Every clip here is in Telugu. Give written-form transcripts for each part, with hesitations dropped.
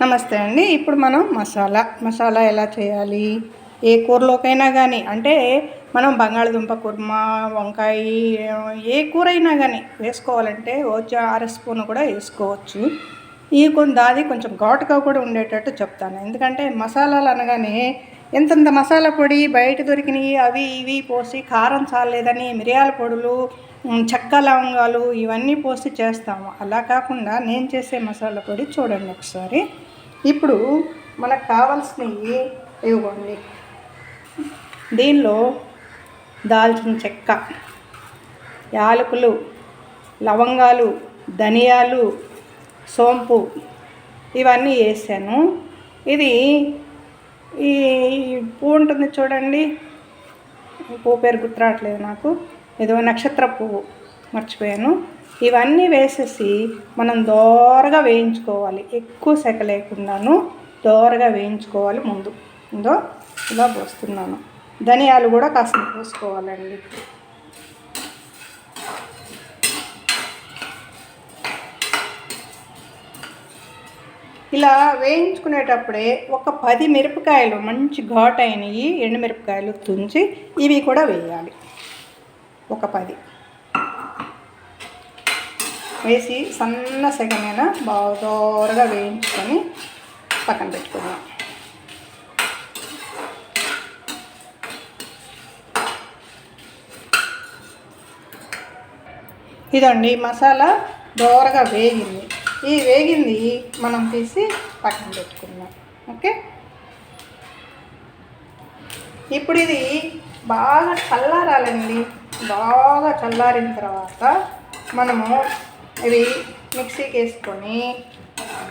నమస్తే అండి. ఇప్పుడు మనం మసాలా ఎలా చేయాలి? ఏ కూరలోకైనా కానీ, అంటే మనం బంగాళదుంప కుర్మా, వంకాయ, ఏ కూర అయినా కానీ వేసుకోవాలంటే అర స్పూన్ కూడా వేసుకోవచ్చు. దాది కొంచెం ఘాటుగా కూడా ఉండేటట్టు చెప్తాను. ఎందుకంటే మసాలాలు అనగానే ఎంతంత మసాలా పొడి బయట దొరికినవి అవి ఇవి పోసి కారం చాలేదని మిరియాల పొడులు, చెక్క లవంగాలు ఇవన్నీ పోసి చేస్తాము. అలా కాకుండా నేను చేసే మసాలా పొడి చూడండి ఒకసారి. ఇప్పుడు మనకు కావాల్సినవి ఇవ్వండి. దీనిలో దాల్చిన చెక్క, యాలకులు, లవంగాలు, ధనియాలు, సోంపు ఇవన్నీ వేసాను. ఇది ఈ పువ్వు ఉంటుంది చూడండి, పువ్వు పేరు గుర్తురావట్లేదు నాకు, ఏదో నక్షత్ర పువ్వు, మర్చిపోయాను. ఇవన్నీ వేసేసి మనం దోరగా వేయించుకోవాలి. ఎక్కువ సెక లేకుండాను దోరగా వేయించుకోవాలి. ముందు ఇలా పోస్తున్నాను. ధనియాలు కూడా కాస్త పోసుకోవాలండి. ఇలా వేయించుకునేటప్పుడే ఒక 10 మిరపకాయలు మంచి ఘాటు అయినవి ఎండుమిరపకాయలు తుంచి ఇవి కూడా వేయాలి. ఒక 10 వేసి సన్న సెగమైన బాగా దోరగా వేయించుకొని పక్కన పెట్టుకుందాం. ఇదండి మసాలా దోరగా వేగింది. ఈ వేగింది మనం తీసి పక్కన పెట్టుకుందాం. ఓకే, ఇప్పుడు ఇది బాగా చల్లారాలండి. బాగా చల్లారిన తర్వాత మనము ఇవి మిక్సీకి వేసుకొని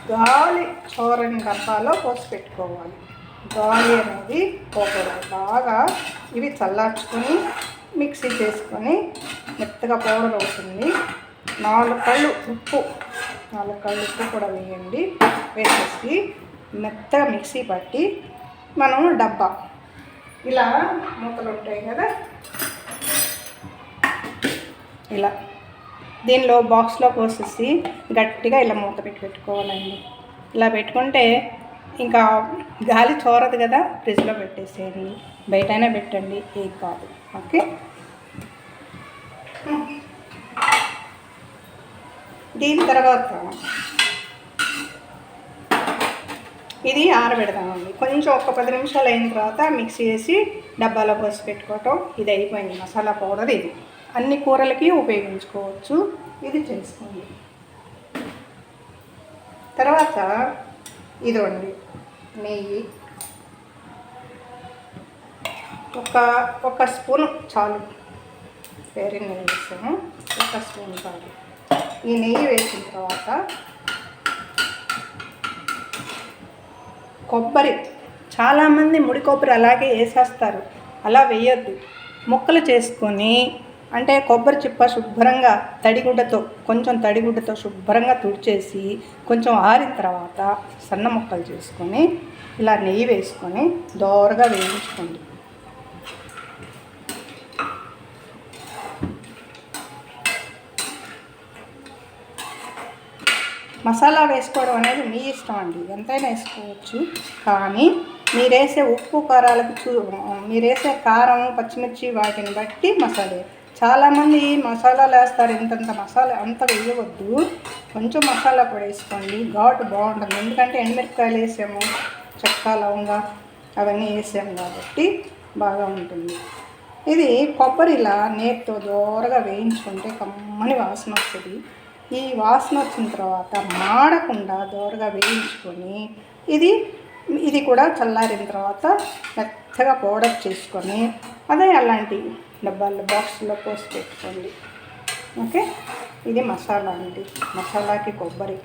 గాలి చోరని డబ్బాలో పోసి పెట్టుకోవాలి. గాలి అనేది పోకూడదు. బాగా ఇవి చల్లార్చుకొని మిక్సీ చేసుకొని మెత్తగా పౌడర్ అవుతుంది. 4 కళ్ళు ఉప్పు కూడా వేయండి. వేసేసి మెత్తగా మిక్సీ పట్టి మనం డబ్బా ఇలా మూతలు ఉంటాయి కదా, ఇలా దీనిలో బాక్స్లో పోసేసి గట్టిగా ఇలా మూత పెట్టుకోవాలండి. ఇలా పెట్టుకుంటే ఇంకా గాలి చోరదు కదా, ఫ్రిడ్జ్లో పెట్టేసేయండి. బయటైనా పెట్టండి, ఏం కాదు. ఓకే, దీని తర్వాత ఇది ఆరబెడదామండి. కొంచెం ఒక 10 నిమిషాలు అయిన తర్వాత మిక్సీ వేసి డబ్బాలో పోసి పెట్టుకోవటం. ఇది అయిపోయింది మసాలా పౌడర్. ఇది అన్ని కూరలకి ఉపయోగించుకోవచ్చు. ఇది చేసుకోండి. తర్వాత ఇదండి నెయ్యి ఒక స్పూన్ చాలు. వేరే నెయ్యి వేసాము, 1 స్పూన్ చాలు. ఈ నెయ్యి వేసిన తర్వాత కొబ్బరి, చాలామంది ముడి కొబ్బరి అలాగే వేసేస్తారు. అలా వేయొద్దు. ముక్కలు చేసుకొని, అంటే కొబ్బరి చిప్ప శుభ్రంగా కొంచెం తడిగుడ్డతో శుభ్రంగా తుడిచేసి కొంచెం ఆరిన తర్వాత సన్న ముక్కలు చేసుకొని ఇలా నెయ్యి వేసుకొని దోరగా వేయించుకోండి. మసాలా వేసుకోవడం అనేది మీ ఇష్టం అండి, ఎంతైనా వేసుకోవచ్చు. కానీ మీరేసే ఉప్పు కారాలకు మీరేసే కారం, పచ్చిమిర్చి వాటిని బట్టి మసాలా. చాలామంది మసాలాలు వేస్తారు, ఇంతంత మసాలా అంత వేయవద్దు. కొంచెం మసాలా పొడి వేసుకోండి, ఘాటు బాగుంటుంది. ఎందుకంటే ఎండుమిరపకాయలు వేసాము, చెక్క లవంగా అవన్నీ వేసాము కాబట్టి బాగా ఉంటుంది. ఇది కొబ్బరి ఇలా నేతితో దోరగా వేయించుకుంటే కమ్మని వాసన వస్తుంది. ఈ వాసన వచ్చిన తర్వాత మాడకుండా దోరగా వేయించుకొని ఇది కూడా చల్లారిన తర్వాత మెత్తగా పౌడర్ చేసుకొని అదే అలాంటి డబ్బాల్లో బాక్స్లో పోసి పెట్టుకోండి. ఓకే, ఇది మసాలా అండి. మసాలాకి కొబ్బరి,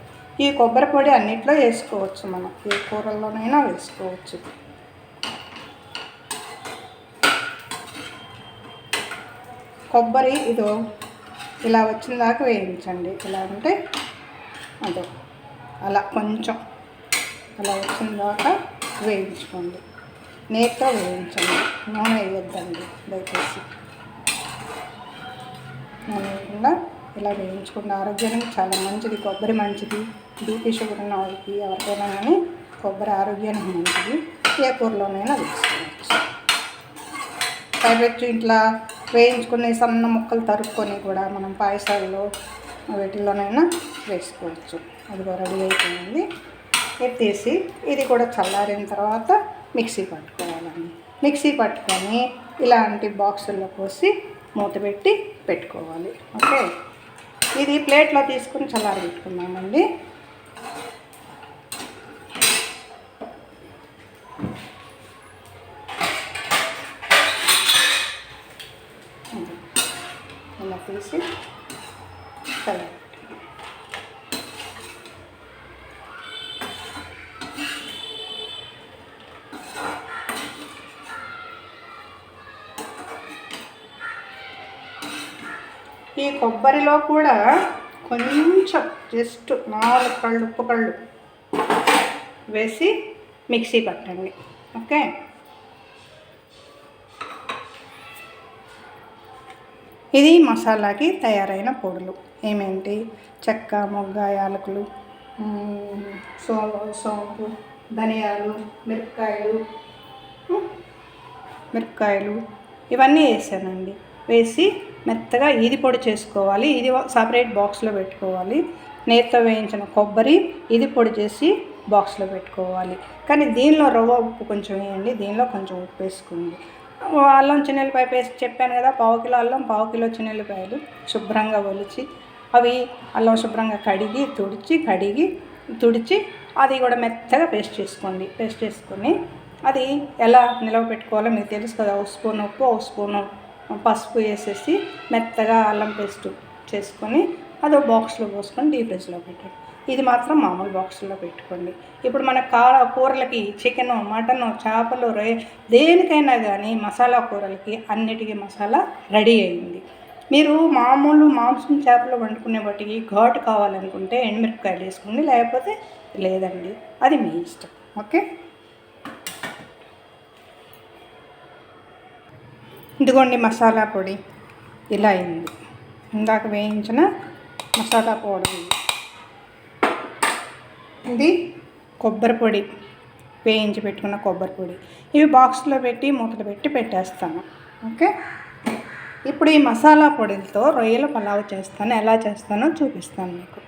ఈ కొబ్బరి పొడి అన్నిట్లో వేసుకోవచ్చు. మనం ఏ కూరల్లోనైనా వేసుకోవచ్చు. కొబ్బరి ఇలా వచ్చిన దాకా వేయించండి. ఇలా అంటే అలా కొంచెం అలా వచ్చిన దాకా వేయించుకోండి. నేతితో వేయించండి, నూనె వేయొద్దండి దయచేసి. నూనె వేయకుండా ఇలా వేయించుకోండి. ఆరోగ్యానికి చాలా మంచిది కొబ్బరి, మంచిది. బీపీ షుగర్ ఉన్న వాళ్ళకి ఎవరికైనా కానీ కొబ్బరి ఆరోగ్యానికి మంచిది. ఏ కూరలోనైనా వేసుకోవచ్చు. పైపెచ్చు ఇంట్లో వేయించుకుని సన్న ముక్కలు తరుక్కొని కూడా మనం పాయసాల్లో వీటిల్లోనైనా వేసుకోవచ్చు. అది కూడా రెడీ అయిపోయింది. ఎత్తేసి ఇది కూడా చల్లారిన తర్వాత మిక్సీ పట్టుకోవాలండి. మిక్సీ పట్టుకొని ఇలాంటి బాక్సుల్లో పోసి మూత పెట్టుకోవాలి. ఓకే, ఇది ప్లేట్లో తీసుకుని చల్లారి పెట్టుకున్నామండి. ఇలా తీసి చల్లారి ఈ కొబ్బరిలో కూడా కొంచెం జస్ట్ 4 కళ్ళు ఉప్పు కళ్ళు వేసి మిక్సీ పట్టండి. ఓకే, ఇది మసాలాకి తయారైన పొడులు ఏమేంటి? చెక్క, మొగ్గ, యాలకులు, సోంపు, ధనియాలు, మిరపకాయలు ఇవన్నీ వేసానండి. వేసి మెత్తగా ఇది పొడి చేసుకోవాలి. ఇది సపరేట్ బాక్స్లో పెట్టుకోవాలి. నేతితో వేయించిన కొబ్బరి ఇది పొడి చేసి బాక్స్లో పెట్టుకోవాలి. కానీ దీనిలో రవ్వ ఉప్పు కొంచెం వేయండి, దీనిలో కొంచెం ఉప్పు వేసుకోండి. అల్లం చిన్నెల్లిపాయ పేస్ట్ చెప్పాను కదా, 1/2 కిలో అల్లం, 1/2 కిలో చిన్నెల్లిపాయలు శుభ్రంగా ఒలిచి అవి అల్లం శుభ్రంగా తుడిచి అది కూడా మెత్తగా పేస్ట్ చేసుకోండి. పేస్ట్ చేసుకొని అది ఎలా నిలవ పెట్టుకోవాలో మీకు తెలుసు కదా. 1 స్పూన్ ఉప్పు, 1 స్పూను పసుపు వేసేసి మెత్తగా అల్లం పేస్ట్ చేసుకొని అది బాక్స్లో పోసుకొని డీప్ ఫ్రిడ్జ్లో పెట్టండి. ఇది మాత్రం మామూలు బాక్స్లో పెట్టుకోండి. ఇప్పుడు మన కూరలకి చికెను, మటను, చేపలు, దేనికైనా కానీ మసాలా కూరలకి అన్నిటికీ మసాలా రెడీ అయింది. మీరు మామూలు మాంసం చేపలు వండుకునే వాటికి ఘాటు కావాలనుకుంటే ఎండుమిరపకాయలు వేసుకోండి, లేకపోతే లేదండి, అది మీ ఇష్టం. ఓకే, ఇదిగోండి మసాలా పొడి ఇలా అయింది. ఇందాక వేయించిన మసాలా పొడి ఇది కొబ్బరి పొడి, వేయించి పెట్టుకున్న కొబ్బరి పొడి. ఇవి బాక్స్లో పెట్టి మూతలు పెట్టేస్తాను. ఓకే, ఇప్పుడు ఈ మసాలా పొడిలతో రొయ్యల పలావ్ చేస్తాను. ఎలా చేస్తానో చూపిస్తాను మీకు.